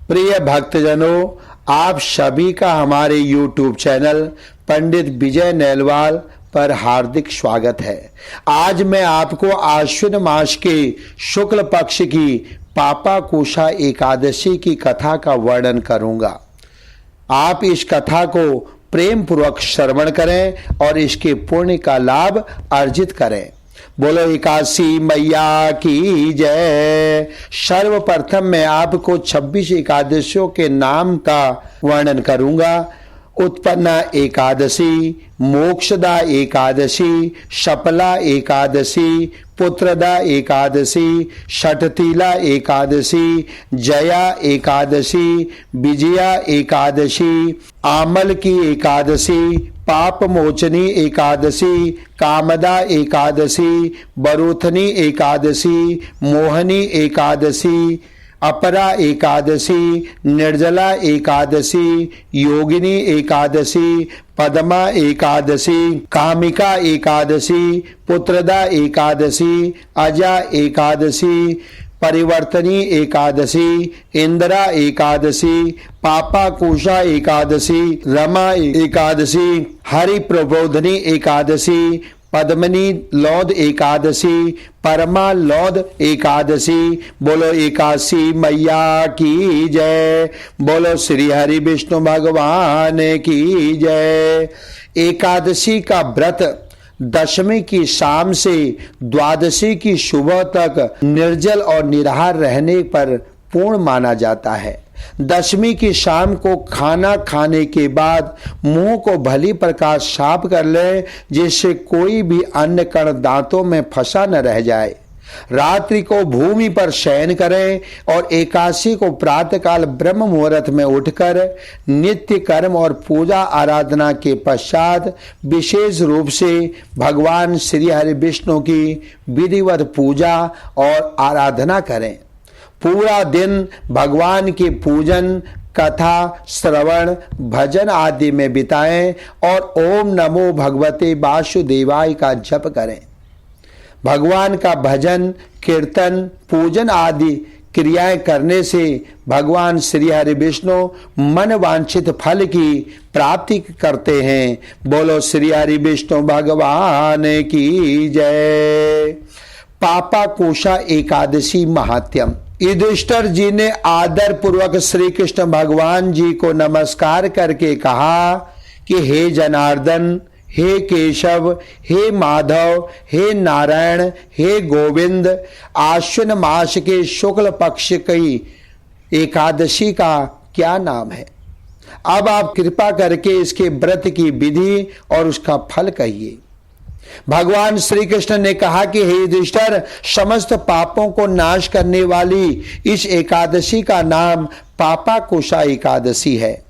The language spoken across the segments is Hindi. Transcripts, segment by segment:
प्रिय भक्तजनों, आप सभी का हमारे YouTube चैनल पंडित विजय नैलवाल पर हार्दिक स्वागत है। आज मैं आपको आश्विन मास के शुक्ल पक्ष की पापाकोशा एकादशी की कथा का वर्णन करूंगा। आप इस कथा को प्रेम पूर्वक श्रवण करें और इसके पुण्य का लाभ अर्जित करें। बोलो एकादशी मैया की जय। सर्वप्रथम मैं आपको 26 एकादशियों के नाम का वर्णन करूंगा। उत्पन्ना एकादशी, मोक्षदा एकादशी, शपला एकादशी, पुत्रदा एकादशी, षटतिला एकादशी, जया एकादशी, विजया एकादशी, आमल की एकादशी, पाप मोचनी एकादशी, कामदा एकादशी, बरूथनी एकादशी, मोहनी एकादशी, अपरा एकादशी, निर्जला एकादशी, योगिनी एकादशी, पद्मा एकादशी, कामिका एकादशी, पुत्रदा एकादशी, अजा एकादशी, परिवर्तनी एकादशी, इंदिरा एकादशी, पापाकोशा एकादशी, रमा एकादशी, हरि प्रबोधनी एकादशी, पद्मनी लौद एकादशी, परमा लौद एकादशी। बोलो एकादशी मैया की जय। बोलो श्री हरि विष्णु भगवान की जय। एकादशी का व्रत दशमी की शाम से द्वादशी की सुबह तक निर्जल और निराहार रहने पर पूर्ण माना जाता है। दशमी की शाम को खाना खाने के बाद मुंह को भली प्रकार साफ कर लें, जिससे कोई भी अन्न कण दांतों में फंसा न रह जाए। रात्रि को भूमि पर शयन करें और एकादशी को प्रातःकाल ब्रह्म मुहूर्त में उठकर नित्य कर्म और पूजा आराधना के पश्चात विशेष रूप से भगवान श्री हरि विष्णु की विधिवत पूजा और आराधना करें। पूरा दिन भगवान के पूजन, कथा, श्रवण, भजन आदि में बिताएं और ओम नमो भगवते वासुदेवाय का जप करें। भगवान का भजन, कीर्तन, पूजन आदि क्रियाएं करने से भगवान श्री हरि विष्णु मन वांछित फल की प्राप्ति करते हैं। बोलो श्री हरि विष्णु भगवान की जय। पापाकोशा एकादशी महात्म्य। युधिष्ठिर जी ने आदर पूर्वक श्री कृष्ण भगवान जी को नमस्कार करके कहा कि हे जनार्दन, हे केशव, हे माधव, हे नारायण, हे गोविंद, आश्विन मास के शुक्ल पक्ष की एकादशी का क्या नाम है? अब आप कृपा करके इसके व्रत की विधि और उसका फल कहिए। भगवान श्री कृष्ण ने कहा कि हे युधिष्ठिर, समस्त पापों को नाश करने वाली इस एकादशी का नाम पापाकोशा एकादशी है।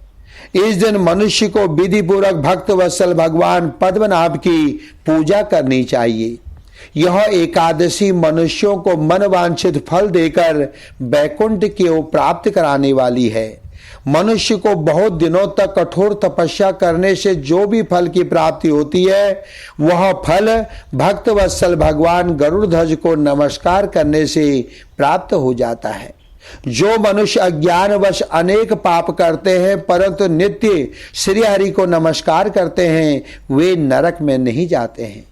इस दिन मनुष्य को विधि पूर्वक भक्त वत्सल भगवान पद्मनाभ की पूजा करनी चाहिए। यह एकादशी मनुष्यों को मन वांछित फल देकर वैकुंठ की ओर प्राप्त कराने वाली है। मनुष्य को बहुत दिनों तक कठोर तपस्या करने से जो भी फल की प्राप्ति होती है, वह फल भक्त वत्सल भगवान गरुड़ध्वज को नमस्कार करने से प्राप्त हो जाता है। जो मनुष्य अज्ञानवश अनेक पाप करते हैं परंतु नित्य श्री हरि को नमस्कार करते हैं, वे नरक में नहीं जाते हैं।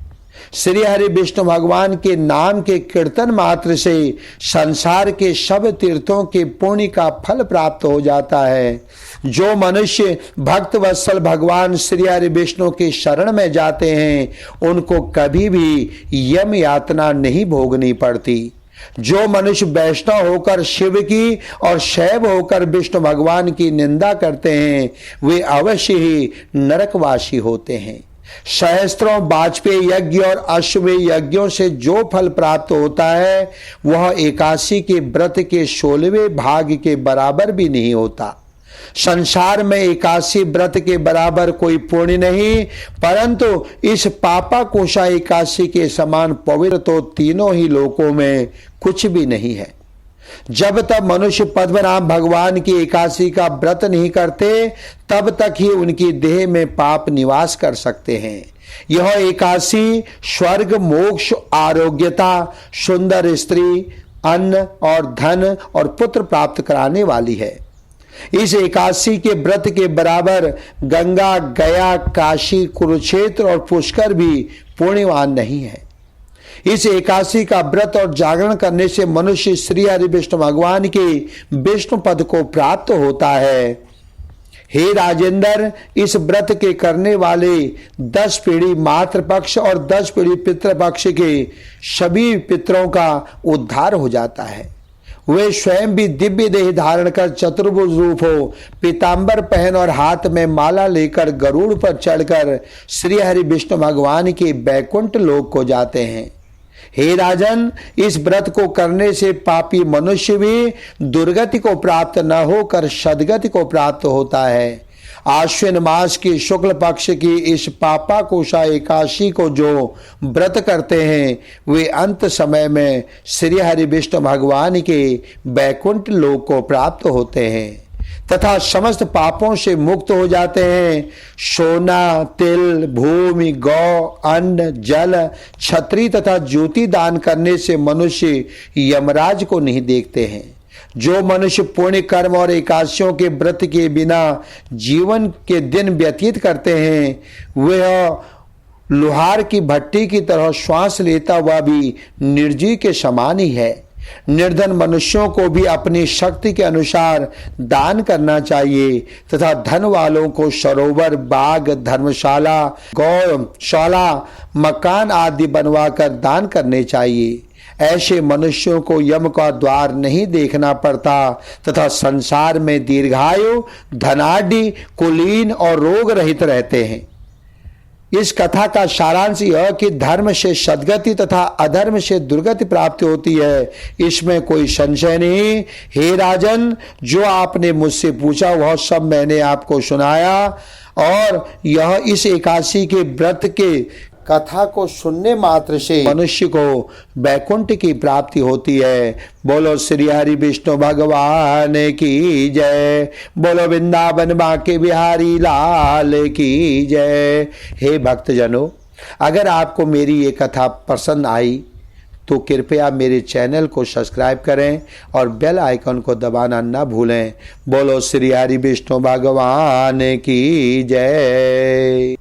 श्री हरि विष्णु भगवान के नाम के कीर्तन मात्र से संसार के सब तीर्थों के पुण्य का फल प्राप्त हो जाता है। जो मनुष्य भक्त वत्सल भगवान श्री हरि विष्णु के शरण में जाते हैं, उनको कभी भी यम यातना नहीं भोगनी पड़ती। जो मनुष्य वैष्णव होकर शिव की और शैव होकर विष्णु भगवान की निंदा करते हैं, वे अवश्य ही नरकवासी होते हैं। सहस्त्रों वाजपेयी यज्ञ और अश्वमेध यज्ञों से जो फल प्राप्त होता है, वह एकादशी के व्रत के 16वें भाग के बराबर भी नहीं होता। संसार में एकादशी व्रत के बराबर कोई पुण्य नहीं, परंतु इस पापाकोशा एकादशी के समान पवित्र तो तीनों ही लोकों में कुछ भी नहीं है। जब तक मनुष्य पद्मनाभ भगवान की एकादशी का व्रत नहीं करते, तब तक ही उनकी देह में पाप निवास कर सकते हैं। यह एकादशी स्वर्ग, मोक्ष, आरोग्यता, सुंदर स्त्री, अन्न और धन और पुत्र प्राप्त कराने वाली है। इस एकादशी के व्रत के बराबर गंगा, गया, काशी, कुरुक्षेत्र और पुष्कर भी पुण्यवान नहीं है। इस एकादशी का व्रत और जागरण करने से मनुष्य श्री हरि विष्णु भगवान के विष्णु पद को प्राप्त होता है। हे राजेंद्र, इस व्रत के करने वाले 10 पीढ़ी मातृपक्ष और 10 पीढ़ी पितृपक्ष के सभी पितरों का उद्धार हो जाता है। वे स्वयं भी दिव्य देह धारण कर चतुर्भुज रूप हो, पीतांबर पहन और हाथ में माला लेकर गरुड़ पर चढ़कर श्री हरि विष्णु भगवान के बैकुंठ लोक को जाते हैं। हे राजन, इस व्रत को करने से पापी मनुष्य भी दुर्गति को प्राप्त न होकर सद्गति को प्राप्त होता है। आश्विन मास की शुक्ल पक्ष की इस पापाकोशा एकादशी को जो व्रत करते हैं वे अंत समय में श्री हरि विष्णु भगवान के बैकुंठ लोक को प्राप्त होते हैं तथा समस्त पापों से मुक्त हो जाते हैं। सोना, तिल, भूमि, गौ, अन्न, जल, छत्री तथा ज्योति दान करने से मनुष्य यमराज को नहीं देखते हैं। जो मनुष्य पुण्य कर्म और एकादशियों के व्रत के बिना जीवन के दिन व्यतीत करते हैं वह लोहार की भट्टी की तरह श्वास लेता हुआ भी निर्जीव के समान ही है। निर्धन मनुष्यों को भी अपनी शक्ति के अनुसार दान करना चाहिए तथा धन वालों को सरोवर, बाग, धर्मशाला, गौशाला, मकान आदि बनवाकर दान करने चाहिए। ऐसे मनुष्यों को यम का द्वार नहीं देखना पड़ता तथा संसार में दीर्घायु, धनाढ्य, कुलीन और रोग रहित रहते हैं। इस कथा का सारांश यह कि धर्म से सद्गति तथा अधर्म से दुर्गति प्राप्ति होती है, इसमें कोई संशय नहीं। हे राजन, जो आपने मुझसे पूछा वह सब मैंने आपको सुनाया और यह इस एकादशी के व्रत के कथा को सुनने मात्र से मनुष्य को बैकुंठ की प्राप्ति होती है। बोलो श्री हरि विष्णु भगवान की जय। बोलो वृंदावन बांके बिहारी लाल की जय। हे भक्तजनों, अगर आपको मेरी ये कथा पसंद आई तो कृपया मेरे चैनल को सब्सक्राइब करें और बेल आइकन को दबाना न भूलें। बोलो श्री हरि विष्णु भगवान की जय।